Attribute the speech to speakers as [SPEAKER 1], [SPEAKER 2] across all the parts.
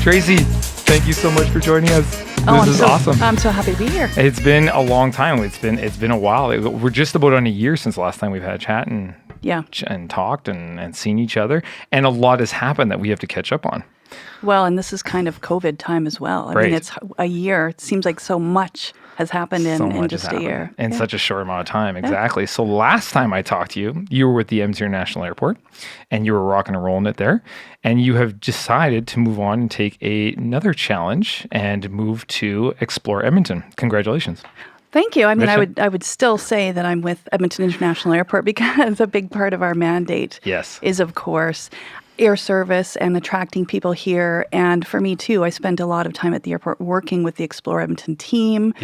[SPEAKER 1] Traci, thank you so much for joining us. This is awesome.
[SPEAKER 2] I'm so happy to be here.
[SPEAKER 1] It's been a long time. It's been a while. We're just about on a year since the last time we've had a chat and talked and seen each other. And a lot has happened that we have to catch up on.
[SPEAKER 2] Well, and this is kind of COVID time as well. I mean, it's a year. It seems like so much has happened in just a year.
[SPEAKER 1] In such a short amount of time, exactly. So last time I talked to you, you were with the Edmonton International Airport, and you were rocking and rolling it there. And you have decided to move on and take another challenge and move to Explore Edmonton. Congratulations.
[SPEAKER 2] Thank you. I mean, I would still say that I'm with Edmonton International Airport because a big part of our mandate is, of course, air service and attracting people here. And for me, too, I spent a lot of time at the airport working with the Explore Edmonton team.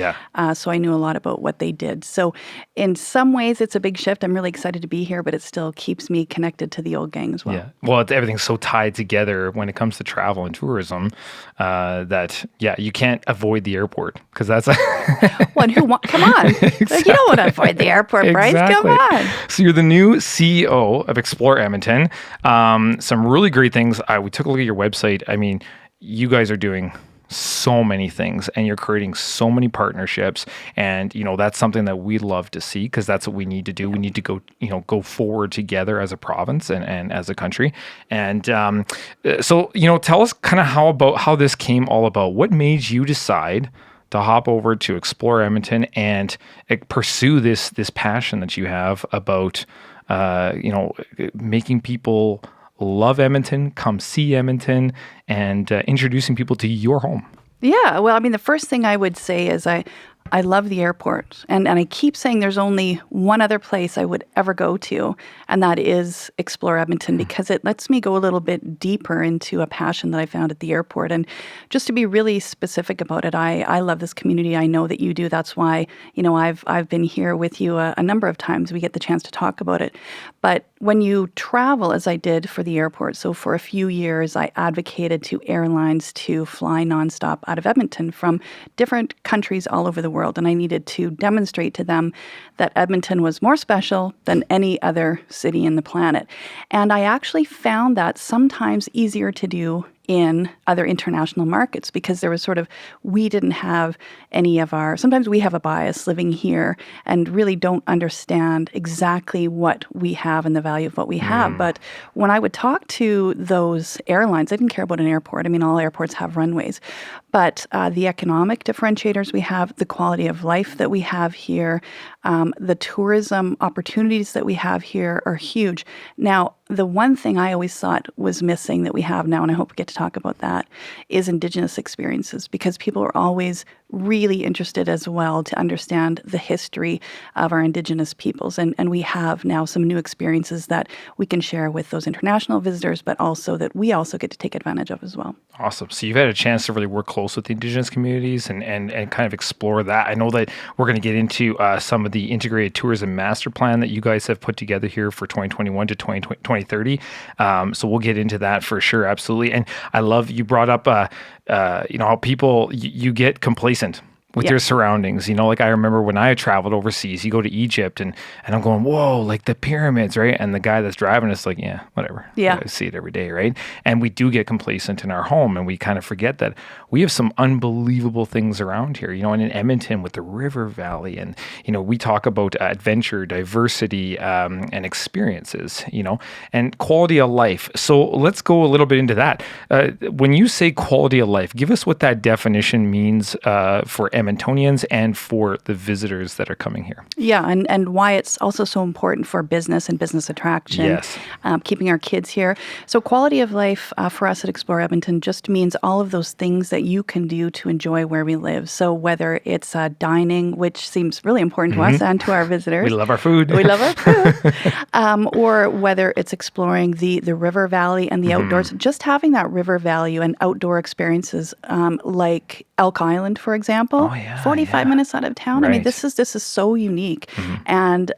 [SPEAKER 2] So I knew a lot about what they did. So in some ways, it's a big shift. I'm really excited to be here, but it still keeps me connected to the old gang as well.
[SPEAKER 1] Yeah. Well, everything's so tied together when it comes to travel and tourism that, you can't avoid the airport because that's...
[SPEAKER 2] Come on. Exactly. Like, you don't want to avoid the airport, Bryce. Come on.
[SPEAKER 1] So you're the new CEO of Explore Edmonton. Some really great things. We took a look at your website. I mean, you guys are doing so many things and you're creating so many partnerships, and that's something that we love to see because that's what we need to do. We need to go forward together as a province and as a country. And so tell us kind of how this came all about. What made you decide to hop over to Explore Edmonton and pursue this passion that you have about making people love Edmonton, come see Edmonton, and introducing people to your home?
[SPEAKER 2] Yeah, well, I mean, the first thing I would say is I love the airport. And I keep saying there's only one other place I would ever go to, and that is Explore Edmonton, because it lets me go a little bit deeper into a passion that I found at the airport. And just to be really specific about it, I love this community. I know that you do. That's why, I've been here with you a number of times. We get the chance to talk about it. But when you travel, as I did for the airport, so for a few years, I advocated to airlines to fly nonstop out of Edmonton from different countries all over the world. And I needed to demonstrate to them that Edmonton was more special than any other city in the planet. And I actually found that sometimes easier to do in other international markets because there was we didn't have sometimes we have a bias living here and really don't understand exactly what we have and the value of what we have. But when I would talk to those airlines, I didn't care about an airport. I mean, all airports have runways. But the economic differentiators we have, the quality of life that we have here, the tourism opportunities that we have here are huge. Now, the one thing I always thought was missing that we have now, and I hope we get to talk about that, is Indigenous experiences, because people are always really interested as well to understand the history of our Indigenous peoples. And we have now some new experiences that we can share with those international visitors, but also that we also get to take advantage of as well.
[SPEAKER 1] Awesome. So you've had a chance to really work close with the Indigenous communities and kind of explore that. I know that we're going to get into some of the integrated tourism master plan that you guys have put together here for 2021 to 2030. So we'll get into that for sure. Absolutely. And I love you brought up, how people, you get complacent with your surroundings. Like I remember when I traveled overseas, you go to Egypt and I'm going, whoa, like the pyramids, right? And the guy that's driving us like, yeah, whatever.
[SPEAKER 2] Yeah.
[SPEAKER 1] I see it every day, right? And we do get complacent in our home and we kind of forget that we have some unbelievable things around here, and in Edmonton with the River Valley and, we talk about adventure, diversity, and experiences, and quality of life. So let's go a little bit into that. When you say quality of life, give us what that definition means for Edmontonians and for the visitors that are coming here.
[SPEAKER 2] Yeah, and why it's also so important for business and business attraction, keeping our kids here. So quality of life for us at Explore Edmonton just means all of those things that you can do to enjoy where we live. So whether it's dining, which seems really important to us and to our visitors.
[SPEAKER 1] We love our food.
[SPEAKER 2] We love our food. Or whether it's exploring the River Valley and the outdoors, just having that river valley and outdoor experiences like Elk Island, for example, 45 minutes out of town. Right. I mean, this is so unique. And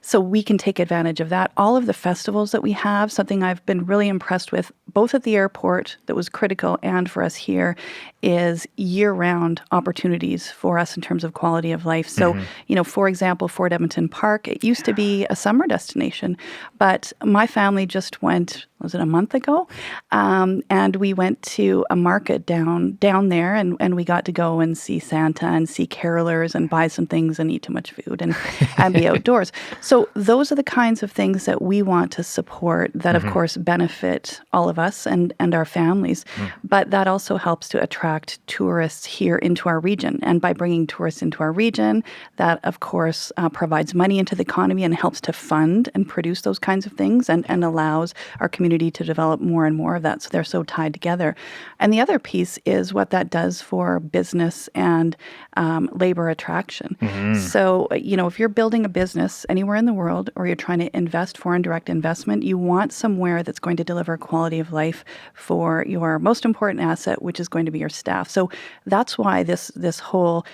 [SPEAKER 2] so we can take advantage of that. All of the festivals that we have, something I've been really impressed with, both at the airport that was critical and for us here is year-round opportunities for us in terms of quality of life. So, for example, Fort Edmonton Park, it used to be a summer destination, but my family just went, was it a month ago? And we went to a market down there, and we got to go and see Santa and see carolers and buy some things and eat too much food and be outdoors. So those are the kinds of things that we want to support that, of course, benefit all of us and our families. But that also helps to attract tourists here into our region. And by bringing tourists into our region, that, of course, provides money into the economy and helps to fund and produce those kinds of things and allows our community to develop more and more of that. So they're so tied together. And the other piece is what that does for business and labor attraction. So, if you're building a business anywhere in the world or you're trying to invest foreign direct investment, you want somewhere that's going to deliver quality of life for your most important asset, which is going to be your staff. So that's why this whole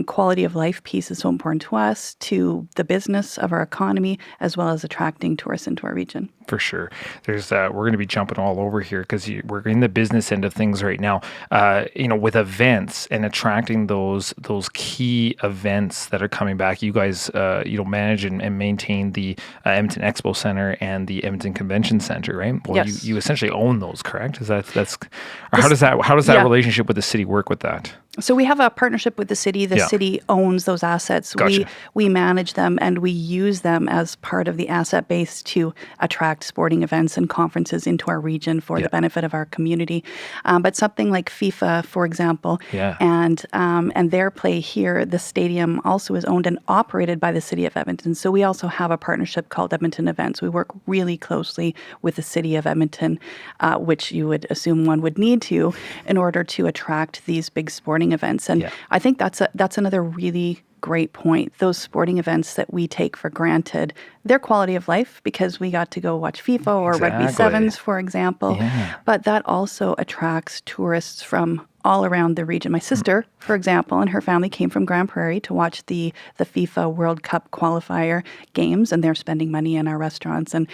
[SPEAKER 2] quality of life piece is so important to us, to the business of our economy, as well as attracting tourists into our region.
[SPEAKER 1] For sure. There's we're going to be jumping all over here because we're in the business end of things right now. With events and attracting those key events that are coming back. You guys, manage and maintain the Edmonton Expo Center and the Edmonton Convention Center, right? Well,
[SPEAKER 2] yes.
[SPEAKER 1] You essentially own those, correct? How does that relationship with the city work with that?
[SPEAKER 2] So we have a partnership with the city. The city owns those assets.
[SPEAKER 1] Gotcha.
[SPEAKER 2] We manage them and we use them as part of the asset base to attract sporting events and conferences into our region for the benefit of our community. But something like FIFA, for example, and their play here, the stadium also is owned and operated by the city of Edmonton. So we also have a partnership called Edmonton Events. We work really closely with the city of Edmonton, which you would assume one would need to in order to attract these big sporting events. And I think that's another really great point. Those sporting events that we take for granted, their quality of life because we got to go watch FIFA or Rugby Sevens, for example. But that also attracts tourists from all around the region. My sister, for example, and her family came from Grand Prairie to watch the FIFA World Cup qualifier games, and they're spending money in our restaurants and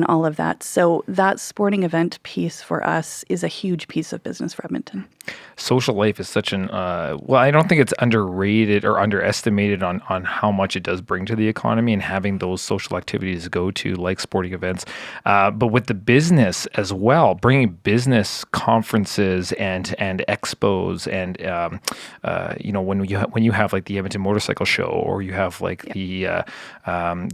[SPEAKER 2] all of that. So that sporting event piece for us is a huge piece of business for Edmonton.
[SPEAKER 1] Social life is such an, I don't think it's underrated or underestimated on how much it does bring to the economy and having those social activities to go to, like sporting events. But with the business as well, bringing business conferences and expos and, when you have like the Edmonton Motorcycle Show or you have like the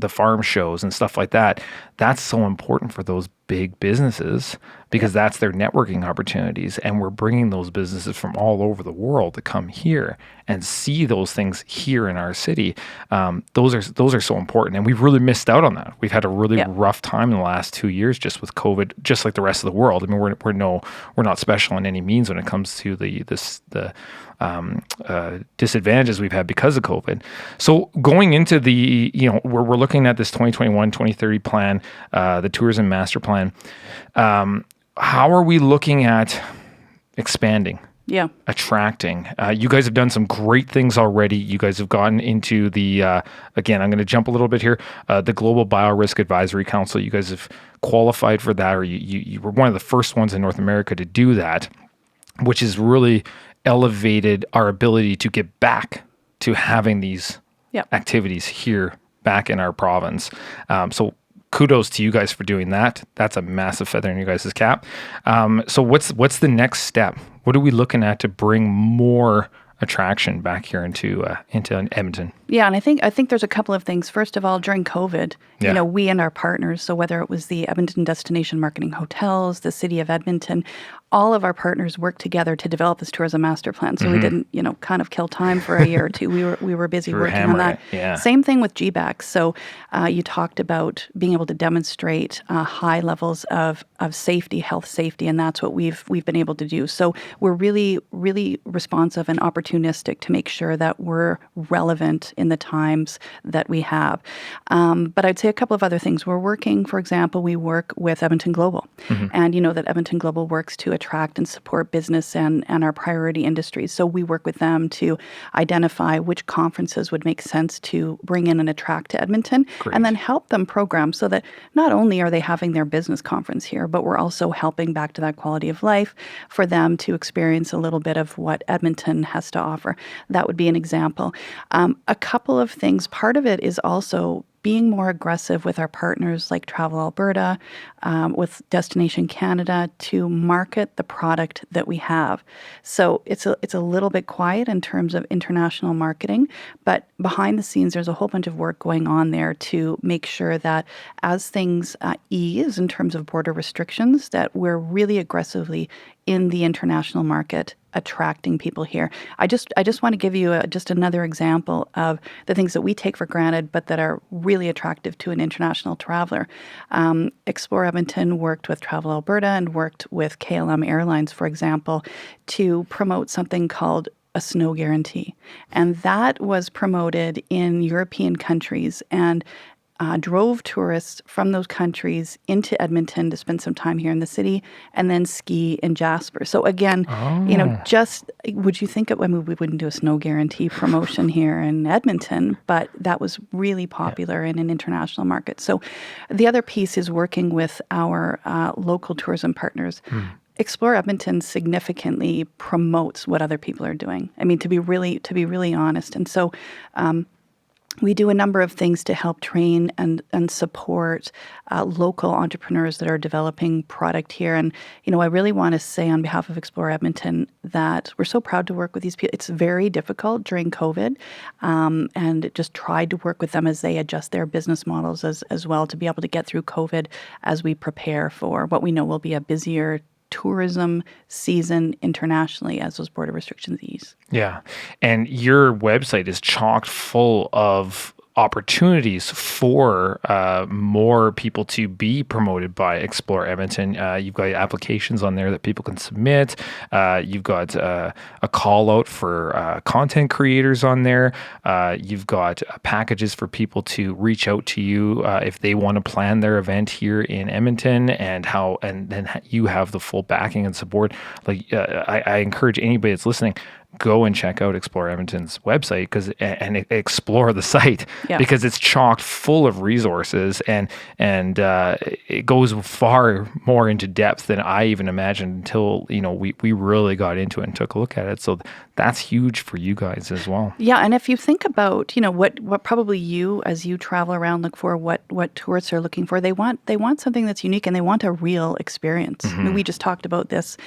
[SPEAKER 1] farm shows and stuff like that, that's so important for those big businesses because that's their networking opportunities, and we're bringing those businesses from all over the world to come here and see those things here in our city. Those are so important, and we've really missed out on that. We've had a really rough time in the last 2 years just with COVID, just like the rest of the world. I mean, we're not special in any means when it comes to the disadvantages we've had because of COVID. So going into we're looking at this 2021, 2030 plan, the tourism master plan. How are we looking at expanding? Attracting. You guys have done some great things already. You guys have gotten into the, again, I'm going to jump a little bit here, the Global Biorisk Advisory Council. You guys have qualified for that, or you were one of the first ones in North America to do that, which has really elevated our ability to get back to having these activities here back in our province. So kudos to you guys for doing that. That's a massive feather in your guys' cap. So what's the next step? What are we looking at to bring more attraction back here into Edmonton?
[SPEAKER 2] Yeah, and I think there's a couple of things. First of all, during COVID, we and our partners, so whether it was the Edmonton Destination Marketing Hotels, the City of Edmonton, all of our partners worked together to develop this tourism master plan. So we didn't, kind of kill time for a year or two. We were busy working on that. Same thing with GBAC. So you talked about being able to demonstrate high levels of safety, health safety, and that's what we've been able to do. So we're really, really responsive and opportunistic opportunistic to make sure that we're relevant in the times that we have. But I'd say a couple of other things. We're working, for example, we work with Edmonton Global. And you know that Edmonton Global works to attract and support business and our priority industries. So we work with them to identify which conferences would make sense to bring in and attract to Edmonton, and then help them program so that not only are they having their business conference here, but we're also helping back to that quality of life for them to experience a little bit of what Edmonton has to offer. That would be an example. A couple of things. Part of it is also being more aggressive with our partners like Travel Alberta, with Destination Canada, to market the product that we have. So it's a little bit quiet in terms of international marketing, but behind the scenes, there's a whole bunch of work going on there to make sure that as things ease in terms of border restrictions, that we're really aggressively in the international market attracting people here. I just want to give you just another example of the things that we take for granted, but that are really attractive to an international traveler. Explore Edmonton worked with Travel Alberta and worked with KLM Airlines, for example, to promote something called a snow guarantee. And that was promoted in European countries and drove tourists from those countries into Edmonton to spend some time here in the city and then ski in Jasper. So again, you know, just would you think we wouldn't do a snow guarantee promotion here in Edmonton, but that was really popular in an international market. So the other piece is working with our local tourism partners. Explore Edmonton significantly promotes what other people are doing. I mean, to be really honest. And so we do a number of things to help train and support local entrepreneurs that are developing product here. And, you know, I really want to say on behalf of Explore Edmonton that we're so proud to work with these people. It's very difficult during COVID, and just tried to work with them as they adjust their business models as well to be able to get through COVID as we prepare for what we know will be a busier tourism season internationally as those border restrictions ease.
[SPEAKER 1] Yeah. And your website is chocked full of opportunities for more people to be promoted by Explore Edmonton. You've got applications on there that people can submit. You've got a call out for content creators on there. You've got packages for people to reach out to you if they want to plan their event here in Edmonton, and then you have the full backing and support. Like I encourage anybody that's listening, go and check out Explore Edmonton's website and explore the site, because it's chocked full of resources and it goes far more into depth than I even imagined until, you know, we really got into it and took a look at it. So that's huge for you guys as well. Yeah.
[SPEAKER 2] And if you think about, you know, what probably you, as you travel around, look for, what tourists are looking for, they want something that's unique and they want a real experience. I mean, we just talked about this.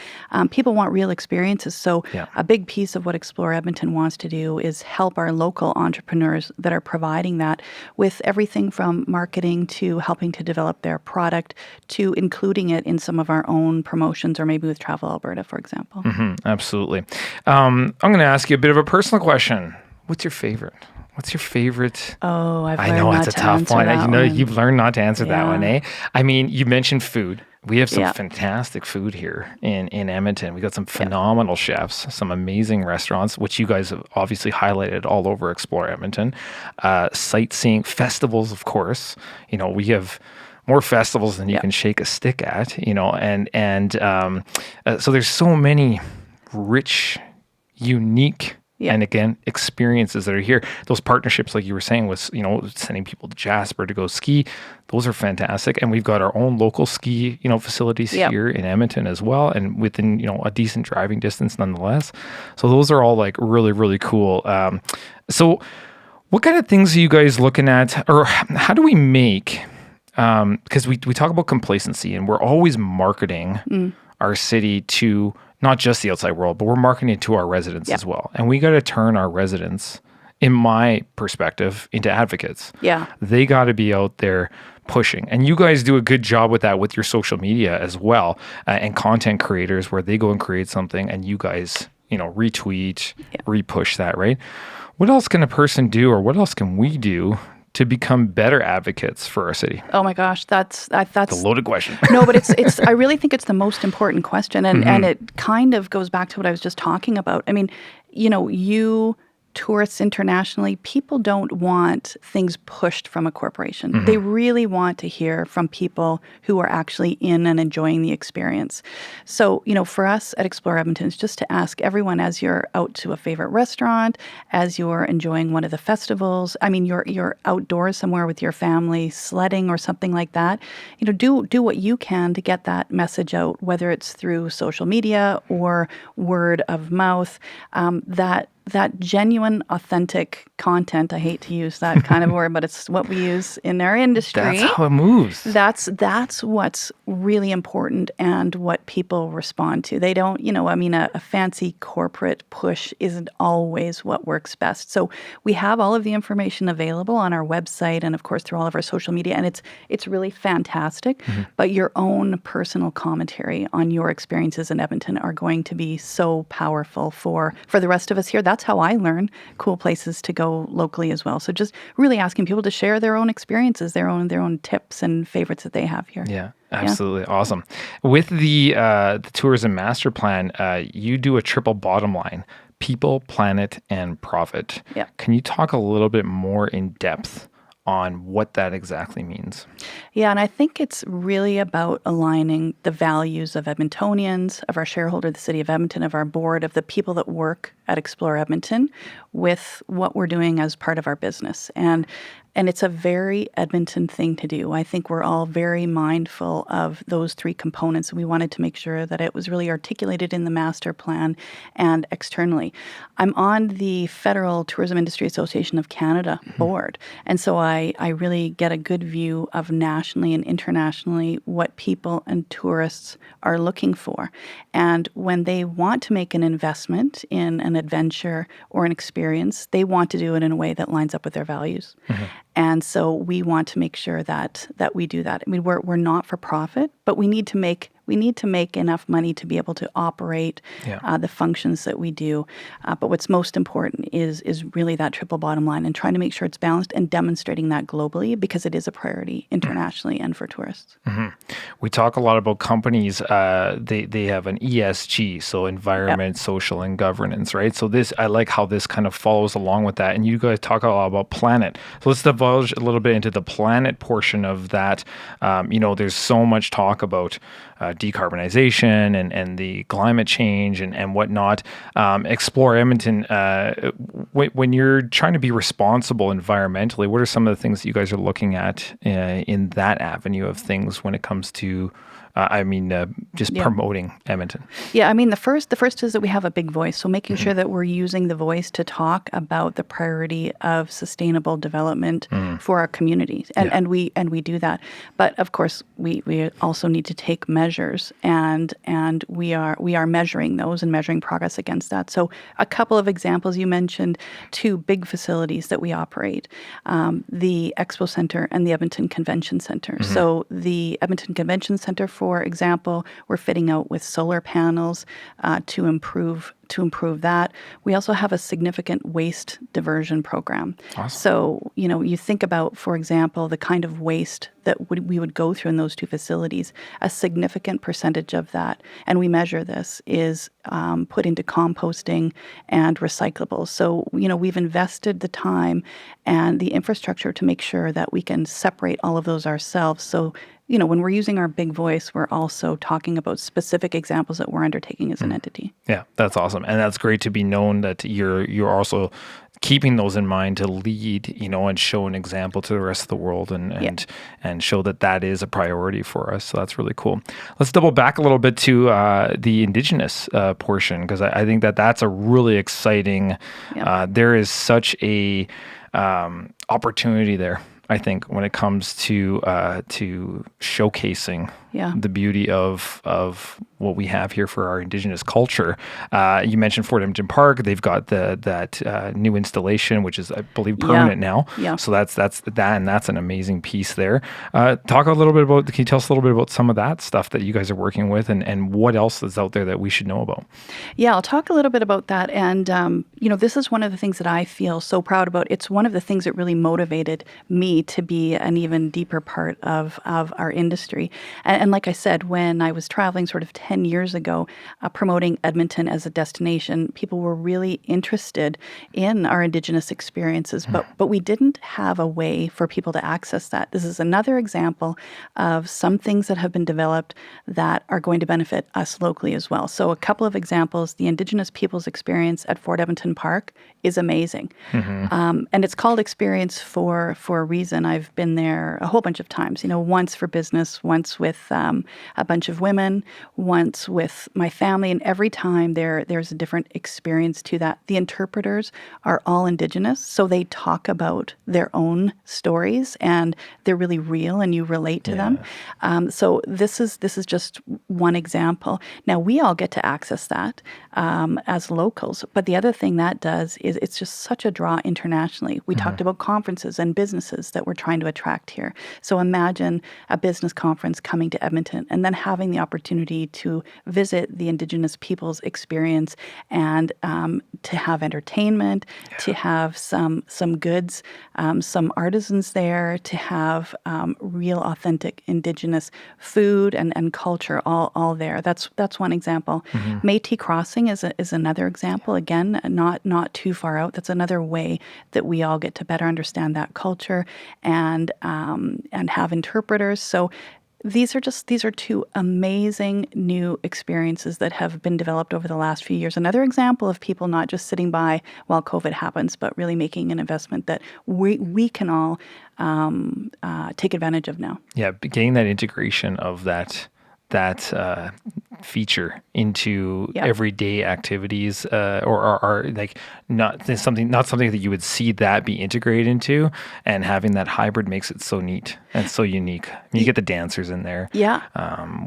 [SPEAKER 2] People want real experiences. So a big piece of what Explore Edmonton wants to do is help our local entrepreneurs that are providing that with everything from marketing to helping to develop their product to including it in some of our own promotions, or maybe with Travel Alberta, for example.
[SPEAKER 1] Absolutely. I'm going to ask you a bit of a personal question. What's your favorite? What's your favorite?
[SPEAKER 2] Oh,
[SPEAKER 1] I know it's a tough one. You know, you've learned not to answer that one, eh? I mean, you mentioned food. We have some fantastic food here in Edmonton. We got some phenomenal chefs, some amazing restaurants, which you guys have obviously highlighted all over Explore Edmonton. Sightseeing, festivals, of course. You know, we have more festivals than you can shake a stick at. You know, and so there's so many rich, unique. And again, experiences that are here. Those partnerships, like you were saying, with, you know, sending people to Jasper to go ski, those are fantastic. And we've got our own local ski, you know, facilities here in Edmonton as well, and within, you know, a decent driving distance nonetheless. So those are all like really, really cool. So what kind of things are you guys looking at, or how do we make, because we talk about complacency and we're always marketing our city to not just the outside world, but we're marketing it to our residents as well. And we got to turn our residents, in my perspective, into advocates. They got to be out there pushing. And you guys do a good job with that with your social media as well, and content creators, where they go and create something and you guys, you know, retweet, repush that, right? What else can a person do, or what else can we do to become better advocates for our city?
[SPEAKER 2] Oh my gosh, that's
[SPEAKER 1] a loaded question.
[SPEAKER 2] No, but it's I really think it's the most important question, and it kind of goes back to what I was just talking about. I mean, you tourists internationally, people don't want things pushed from a corporation. They really want to hear from people who are actually in and enjoying the experience. So, for us at Explore Edmonton, it's just to ask everyone, as you're out to a favorite restaurant, as you're enjoying one of the festivals, you're outdoors somewhere with your family, sledding or something like that, do what you can to get that message out, whether it's through social media or word of mouth, that genuine, authentic content. I hate to use that kind of word, but it's what we use in our industry.
[SPEAKER 1] That's how it moves.
[SPEAKER 2] That's what's really important and what people respond to. They don't, a fancy corporate push isn't always what works best. So we have all of the information available on our website and, of course, through all of our social media, and it's really fantastic. But your own personal commentary on your experiences in Edmonton are going to be so powerful for the rest of us here. That's how I learn cool places to go locally as well. So just really asking people to share their own experiences, their own tips and favorites that they have here.
[SPEAKER 1] Yeah, absolutely. Yeah. Awesome. With the tourism master plan, you do a triple bottom line: people, planet, and profit.
[SPEAKER 2] Yeah.
[SPEAKER 1] Can you talk a little bit more in depth on what that exactly means?
[SPEAKER 2] Yeah, and I think it's really about aligning the values of Edmontonians, of our shareholder, the City of Edmonton, of our board, of the people that work at Explore Edmonton, with what we're doing as part of our business. And it's a very Edmonton thing to do. I think we're all very mindful of those three components. We wanted to make sure that it was really articulated in the master plan and externally. I'm on the Federal Tourism Industry Association of Canada board. And so I really get a good view of nationally and internationally what people and tourists are looking for. And when they want to make an investment in an adventure or an experience, they want to do it in a way that lines up with their values. And so we want to make sure that we do that. I mean, we're not for profit, but we need to make enough money to be able to operate the functions that we do. But what's most important is really that triple bottom line and trying to make sure it's balanced and demonstrating that globally, because it is a priority internationally and for tourists.
[SPEAKER 1] We talk a lot about companies. They have an ESG, so environment, social, and governance, right? So I like how this kind of follows along with that. And you guys talk a lot about planet. So let's divulge a little bit into the planet portion of that. There's so much talk about decarbonization and the climate change and whatnot. Explore Edmonton, when you're trying to be responsible environmentally, what are some of the things that you guys are looking at in that avenue of things when it comes to promoting Edmonton?
[SPEAKER 2] Yeah, I mean, the first is that we have a big voice. So making sure that we're using the voice to talk about the priority of sustainable development for our communities. And we do that. But of course, we also need to take measures, and we are measuring those and measuring progress against that. So a couple of examples: you mentioned two big facilities that we operate, the Expo Centre and the Edmonton Convention Centre. So the Edmonton Convention Centre, for example, we're fitting out with solar panels to improve that. We also have a significant waste diversion program.
[SPEAKER 1] Awesome.
[SPEAKER 2] So, you think about, for example, the kind of waste that we would go through in those two facilities. A significant percentage of that, and we measure this, is put into composting and recyclables. So, we've invested the time and the infrastructure to make sure that we can separate all of those ourselves. So, when we're using our big voice, we're also talking about specific examples that we're undertaking as an entity. Yeah,
[SPEAKER 1] that's awesome. And that's great to be known that you're also keeping those in mind to lead, and show an example to the rest of the world and show that is a priority for us. So that's really cool. Let's double back a little bit to the Indigenous portion, because I think that's a really exciting, there is such a opportunity there, I think, when it comes to showcasing the beauty of what we have here for our Indigenous culture. You mentioned Fort Edmonton Park. They've got that new installation, which is, I believe, permanent now.
[SPEAKER 2] Yeah.
[SPEAKER 1] So that's an amazing piece there. Talk a little bit about. Can you tell us a little bit about some of that stuff that you guys are working with, and what else is out there that we should know about?
[SPEAKER 2] Yeah, I'll talk a little bit about that. And this is one of the things that I feel so proud about. It's one of the things that really motivated me to be an even deeper part of our industry. And like I said, when I was traveling sort of 10 10 years ago, promoting Edmonton as a destination, people were really interested in our Indigenous experiences, but we didn't have a way for people to access that. This is another example of some things that have been developed that are going to benefit us locally as well. So a couple of examples, the Indigenous people's experience at Fort Edmonton Park is amazing. And it's called Experience for a reason. I've been there a whole bunch of times, once for business, once with a bunch of women, once with my family, and every time there's a different experience to that. The interpreters are all Indigenous, so they talk about their own stories, and they're really real, and you relate to them. So this is just one example. Now, we all get to access that as locals, but the other thing that does is it's just such a draw internationally. We talked about conferences and businesses that we're trying to attract here. So imagine a business conference coming to Edmonton and then having the opportunity to visit the Indigenous people's experience and to have entertainment, to have some goods, some artisans there, to have real authentic Indigenous food and culture all there. That's one example. Métis Crossing is another example. Again, not too far out. That's another way that we all get to better understand that culture and have interpreters. So these are two amazing new experiences that have been developed over the last few years. Another example of people not just sitting by while COVID happens, but really making an investment that we can all take advantage of now.
[SPEAKER 1] Yeah, getting that integration of that feature into everyday activities, or are like not something that you would see that be integrated into, and having that hybrid makes it so neat and so unique. I mean, you get the dancers in there.
[SPEAKER 2] Yeah.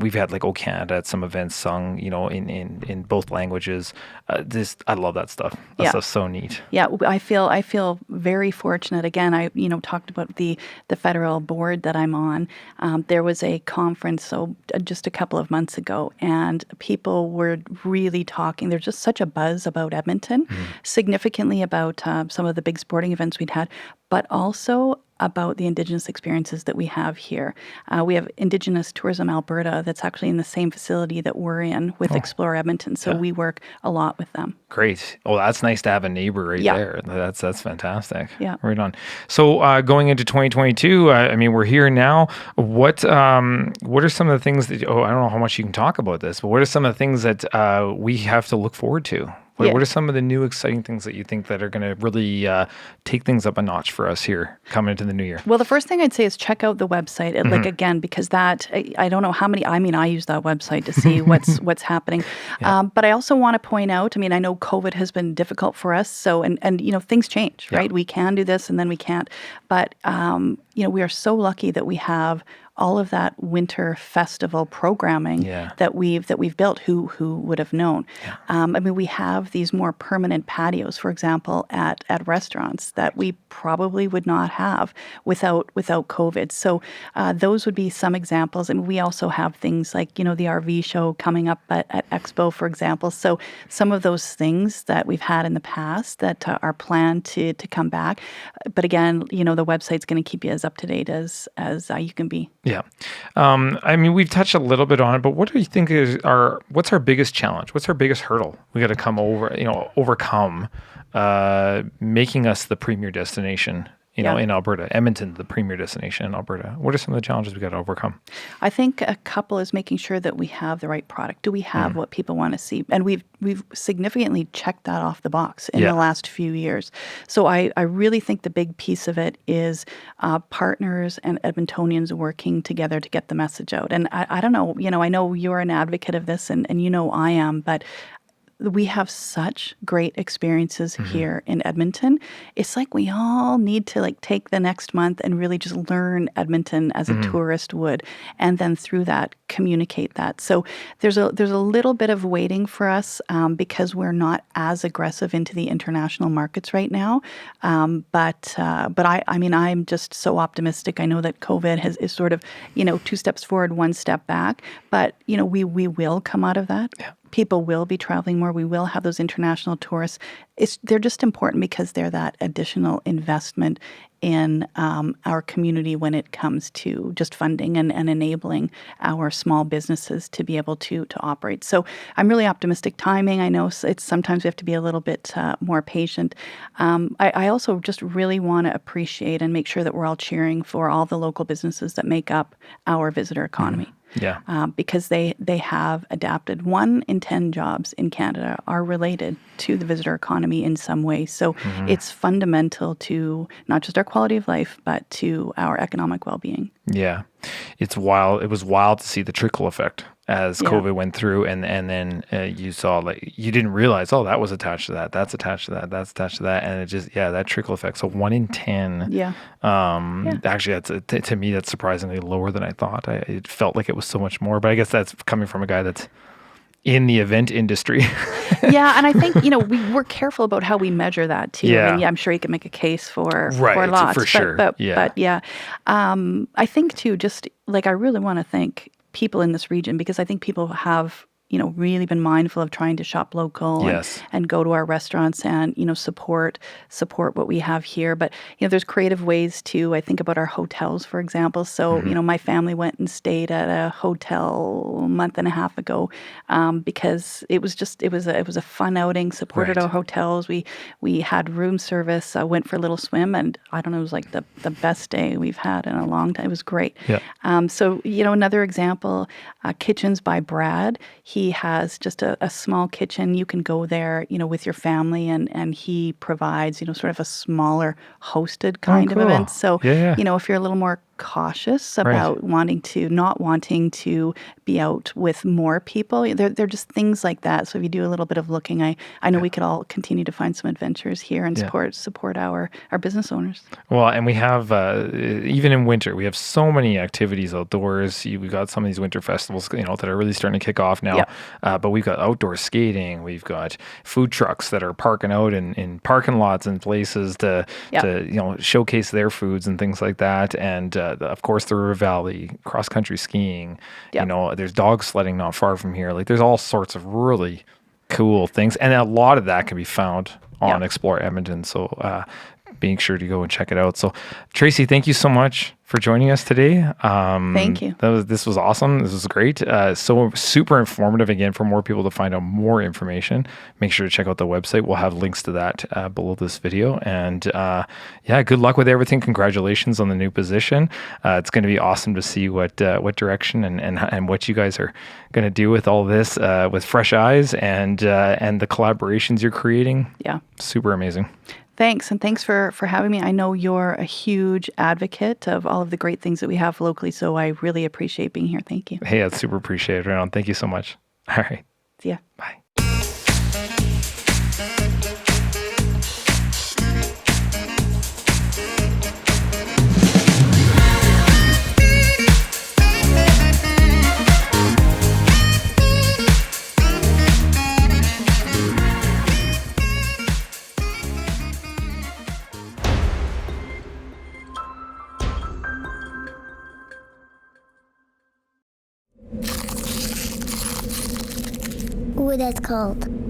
[SPEAKER 1] We've had like O Canada at some events sung, in both languages. I love that stuff. That stuff's so neat.
[SPEAKER 2] Yeah, I feel very fortunate. Again, I talked about the federal board that I'm on. There was a conference just a couple of months ago, and people were really talking. There's just such a buzz about Edmonton, significantly about some of the big sporting events we'd had, but also about the Indigenous experiences that we have here. We have Indigenous Tourism Alberta that's actually in the same facility that we're in with Explore Edmonton, so we work a lot with them.
[SPEAKER 1] Great. Well, that's nice to have a neighbor right there. That's fantastic.
[SPEAKER 2] Yeah.
[SPEAKER 1] Right on. So going into 2022, we're here now. What are some of the things that, I don't know how much you can talk about this, but what are some of the things that we have to look forward to? What are some of the new exciting things that you think that are going to really take things up a notch for us here coming into the new year?
[SPEAKER 2] Well, the first thing I'd say is check out the website. Again, because that, I don't know how many, I use that website to see what's happening. But I also want to point out, I know COVID has been difficult for us. So, and things change, right? We can do this and then we can't. But, we are so lucky that we have all of that winter festival programming that we've built. Who would have known? We have these more permanent patios, for example, at restaurants that we probably would not have without COVID. So those would be some examples. And we also have things like the RV show coming up at Expo, for example. So some of those things that we've had in the past that are planned to come back. But again, the website's going to keep you as up to date as you can be.
[SPEAKER 1] Yeah. We've touched a little bit on it, but what do you think what's our biggest challenge? What's our biggest hurdle we got to overcome, making us the premier destination, in Alberta, Edmonton, the premier destination in Alberta? What are some of the challenges we got to overcome?
[SPEAKER 2] I think a couple is making sure that we have the right product. Do we have what people want to see? And we've significantly checked that off the box in the last few years. So I really think the big piece of it is partners and Edmontonians working together to get the message out. And I don't know, I know you're an advocate of this and I am, but we have such great experiences here in Edmonton. It's like we all need to take the next month and really just learn Edmonton as a tourist would, and then through that communicate that. So there's a little bit of waiting for us because we're not as aggressive into the international markets right now. But I'm just so optimistic. I know that COVID is sort of 2 steps forward, 1 step back, but we will come out of that. Yeah. People will be traveling more. We will have those international tourists. they're just important because they're that additional investment in our community when it comes to just funding and enabling our small businesses to be able to operate. So I'm really optimistic timing. I know it's sometimes we have to be a little bit more patient. I also just really want to appreciate and make sure that we're all cheering for all the local businesses that make up our visitor economy.
[SPEAKER 1] Yeah.
[SPEAKER 2] Because they have adapted. 1 in 10 jobs in Canada are related to the visitor economy in some way. So it's fundamental to not just our quality of life, but to our economic well-being.
[SPEAKER 1] Yeah. It's wild. It was wild to see the trickle effect as
[SPEAKER 2] Yeah.
[SPEAKER 1] COVID went through, and then you saw, like, you didn't realize, oh, that was attached to that, that's attached to that, that's attached to that, and it just, that trickle effect. So 1 in 10.
[SPEAKER 2] Yeah.
[SPEAKER 1] Actually, that's to me, that's surprisingly lower than I thought. It felt like it was so much more, but I guess that's coming from a guy that's in the event industry.
[SPEAKER 2] Yeah, and I think, we're careful about how we measure that too.
[SPEAKER 1] Yeah.
[SPEAKER 2] I mean, I'm sure you can make a case for
[SPEAKER 1] Right,
[SPEAKER 2] lots.
[SPEAKER 1] for sure.
[SPEAKER 2] But
[SPEAKER 1] Yeah.
[SPEAKER 2] I think too, just like I really want to thank people in this region because I think people have really been mindful of trying to shop local
[SPEAKER 1] Yes.
[SPEAKER 2] and go to our restaurants and, support what we have here. But, there's creative ways too. I think about our hotels, for example. So, my family went and stayed at a hotel a month and a half ago because it was a fun outing, supported
[SPEAKER 1] Right.
[SPEAKER 2] our hotels. We had room service, went for a little swim, and I don't know, it was like the best day we've had in a long time. It was great.
[SPEAKER 1] Yeah.
[SPEAKER 2] So, another example, Kitchens by Brad. He has just a small kitchen. You can go there, with your family, and he provides, sort of a smaller hosted kind of
[SPEAKER 1] cool.
[SPEAKER 2] event. So,
[SPEAKER 1] Yeah.
[SPEAKER 2] if you're a little more cautious about not wanting to be out with more people, they're just things like that. So if you do a little bit of looking, I know we could all continue to find some adventures here and support our business owners.
[SPEAKER 1] Well, and we have, even in winter, we have so many activities outdoors. We've got some of these winter festivals, that are really starting to kick off now.
[SPEAKER 2] Yeah.
[SPEAKER 1] But we've got outdoor skating. We've got food trucks that are parking out in parking lots and places to showcase their foods and things like that. And of course, the River Valley, cross-country skiing.
[SPEAKER 2] Yeah.
[SPEAKER 1] There's dog sledding not far from here. Like, there's all sorts of really cool things. And a lot of that can be found on Explore Edmonton. So being sure to go and check it out. So, Traci, thank you so much for joining us today.
[SPEAKER 2] Thank you.
[SPEAKER 1] This was awesome. This was great. So super informative. Again, for more people to find out more information, make sure to check out the website. We'll have links to that below this video. And good luck with everything. Congratulations on the new position. It's going to be awesome to see what direction and what you guys are going to do with all this with fresh eyes and the collaborations you're creating.
[SPEAKER 2] Yeah.
[SPEAKER 1] Super amazing.
[SPEAKER 2] Thanks, and thanks for having me. I know you're a huge advocate of all of the great things that we have locally, so I really appreciate being here. Thank you.
[SPEAKER 1] Hey, that's super appreciated, Renan. Thank you so much. All right.
[SPEAKER 2] See ya.
[SPEAKER 1] Bye.
[SPEAKER 3] What that's called?